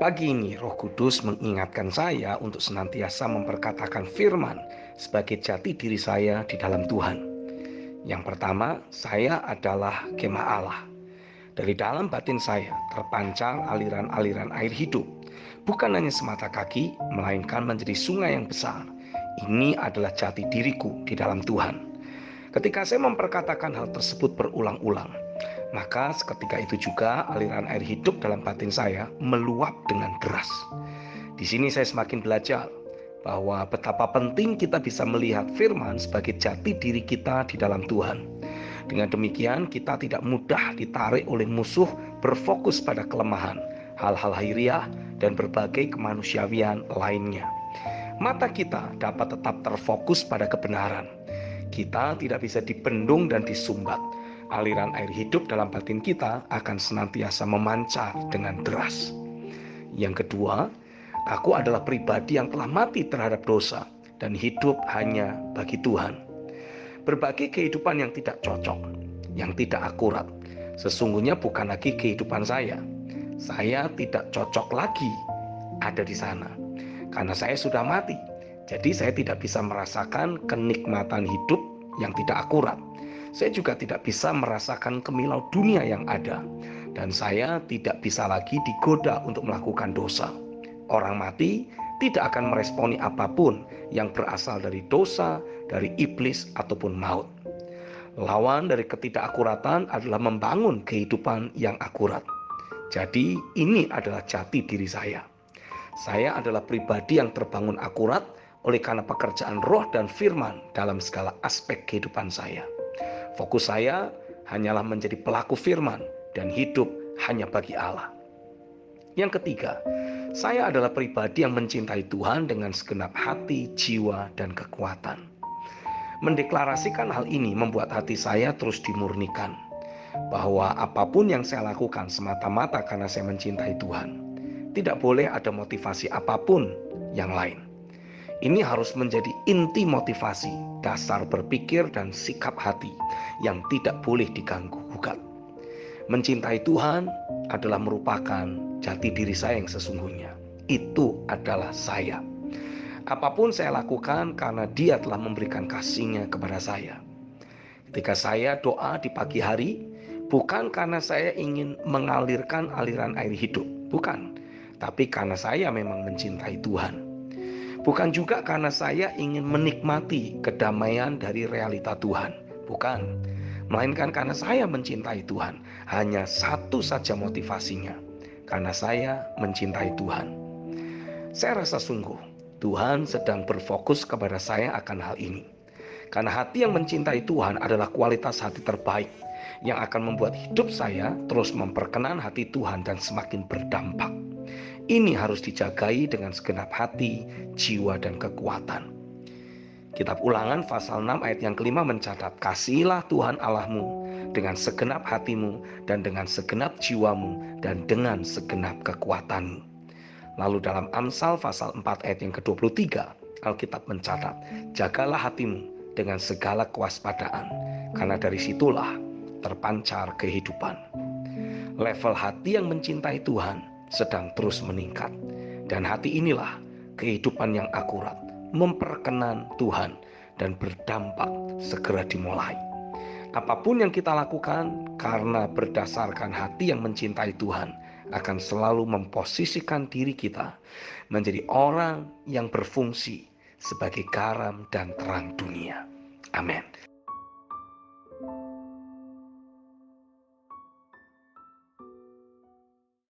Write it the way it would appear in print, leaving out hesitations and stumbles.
Pagi ini Roh Kudus mengingatkan saya untuk senantiasa memperkatakan firman sebagai jati diri saya di dalam Tuhan. Yang pertama, saya adalah kemah Allah. Dari dalam batin saya terpancar aliran-aliran air hidup. Bukan hanya semata kaki, melainkan menjadi sungai yang besar. Ini adalah jati diriku di dalam Tuhan. Ketika saya memperkatakan hal tersebut berulang-ulang, maka seketika itu juga aliran air hidup dalam batin saya meluap dengan deras. Di sini saya semakin belajar bahwa betapa penting kita bisa melihat firman sebagai jati diri kita di dalam Tuhan. Dengan demikian kita tidak mudah ditarik oleh musuh berfokus pada kelemahan, hal-hal lahiriah, dan berbagai kemanusiawian lainnya. Mata kita dapat tetap terfokus pada kebenaran. Kita tidak bisa dibendung dan disumbat. Aliran air hidup dalam batin kita akan senantiasa memancar dengan deras. Yang kedua, aku adalah pribadi yang telah mati terhadap dosa dan hidup hanya bagi Tuhan. Berbagai kehidupan yang tidak cocok, yang tidak akurat, sesungguhnya bukan lagi kehidupan saya. Saya tidak cocok lagi ada di sana, karena saya sudah mati. Jadi saya tidak bisa merasakan kenikmatan hidup yang tidak akurat. Saya juga tidak bisa merasakan kemilau dunia yang ada. Dan saya tidak bisa lagi digoda untuk melakukan dosa. Orang mati tidak akan meresponi apapun yang berasal dari dosa, dari iblis ataupun maut. Lawan dari ketidakakuratan adalah membangun kehidupan yang akurat. Jadi ini adalah jati diri saya. Saya adalah pribadi yang terbangun akurat oleh karena pekerjaan roh dan firman dalam segala aspek kehidupan saya. Fokus saya hanyalah menjadi pelaku firman dan hidup hanya bagi Allah. Yang ketiga, saya adalah pribadi yang mencintai Tuhan dengan segenap hati, jiwa, dan kekuatan. Mendeklarasikan hal ini membuat hati saya terus dimurnikan, bahwa apapun yang saya lakukan semata-mata karena saya mencintai Tuhan. Tidak boleh ada motivasi apapun yang lain. Ini harus menjadi inti motivasi, dasar berpikir dan sikap hati yang tidak boleh diganggu-gugat. Mencintai Tuhan adalah merupakan jati diri saya yang sesungguhnya. Itu adalah saya. Apapun saya lakukan karena Dia telah memberikan kasih-Nya kepada saya. Ketika saya doa di pagi hari, bukan karena saya ingin mengalirkan aliran air hidup, bukan. Tapi karena saya memang mencintai Tuhan. Bukan juga karena saya ingin menikmati kedamaian dari realita Tuhan. Bukan. Melainkan karena saya mencintai Tuhan. Hanya satu saja motivasinya. Karena saya mencintai Tuhan. Saya rasa sungguh Tuhan sedang berfokus kepada saya akan hal ini. Karena hati yang mencintai Tuhan adalah kualitas hati terbaik yang akan membuat hidup saya terus memperkenan hati Tuhan dan semakin berdampak. Ini harus dijagai dengan segenap hati, jiwa, dan kekuatan. Kitab Ulangan pasal 6 ayat yang kelima mencatat, kasihilah Tuhan Allahmu dengan segenap hatimu dan dengan segenap jiwamu dan dengan segenap kekuatanmu. Lalu dalam Amsal pasal 4 ayat yang ke-23, Alkitab mencatat, jagalah hatimu dengan segala kewaspadaan, karena dari situlah terpancar kehidupan. Level hati yang mencintai Tuhan sedang terus meningkat. Dan hati inilah kehidupan yang akurat, memperkenan Tuhan, dan berdampak segera dimulai. Apapun yang kita lakukan karena berdasarkan hati yang mencintai Tuhan akan selalu memposisikan diri kita menjadi orang yang berfungsi sebagai garam dan terang dunia. Amin.